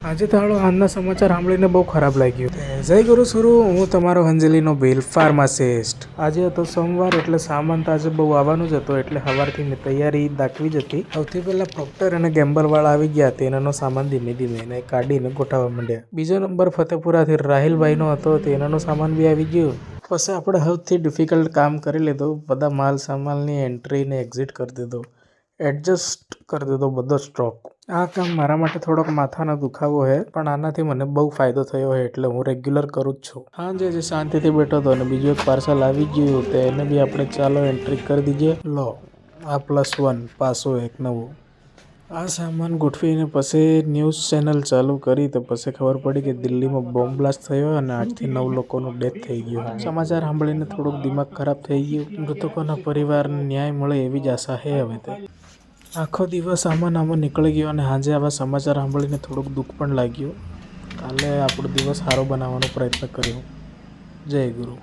આજે તાળો આજના સમાચાર સાંભળીને બહુ ખરાબ લાગ્યું. જય ગુરુ સુરુ, હું તમારો અંજલિનો બિલ ફાર્માસિસ્ટ. આજે હતો સોમવાર એટલે સામાન તો આજે બહુ આવવાનું જ હતો એટલે સવારથી મેં તૈયારી દાખવી જ હતી. સૌથી પહેલાં પ્રોક્ટર અને ગેમ્બલવાળા આવી ગયા. તેનાનો સામાન ધીમે ધીમે એને કાઢીને ગોઠવવા માંડ્યા. બીજો નંબર ફતેપુરાથી રાહિલભાઈનો હતો. તેનાનો સામાન બી આવી ગયો. પછી આપણે સૌથી ડિફિકલ્ટ કામ કરી લીધું. બધા માલ સામાનની એન્ટ્રીને એક્ઝિટ કરી દીધો. એડજસ્ટ કરી દીધો બધો સ્ટોક. આ કામ મારા માટે થોડોક માથાનો દુખાવો છે, પણ આનાથી મને બહુ ફાયદો થયો છે એટલે હું રેગ્યુલર કરું જ છું. સાંજે જે શાંતિથી બેઠો હતો અને બીજું એક પાર્સલ આવી ગયું તો એને બી આપણે ચાલો એન્ટ્રી કરી દીજીએ. લો આ +1 પાછું એક નવું. આ સામાન ગોઠવીને પછી ન્યૂઝ ચેનલ ચાલુ કરી તો પછી ખબર પડી કે દિલ્હીમાં બોમ્બ બ્લાસ્ટ થયો અને 8થી 9 લોકોનું ડેથ થઈ ગયું. સમાચાર સાંભળીને થોડુંક દિમાગ ખરાબ થઈ ગયું. મૃતકોના પરિવારને ન્યાય મળે એવી જ આશા છે હવે તે. આખો દિવસ આમાં નીકળી ગયો અને સાંજે આવા સમાચાર સાંભળીને થોડુંક દુઃખ પણ લાગ્યું. કાલે આપણો દિવસ સારો બનાવવાનો પ્રયત્ન કર્યો. જય ગુરુ.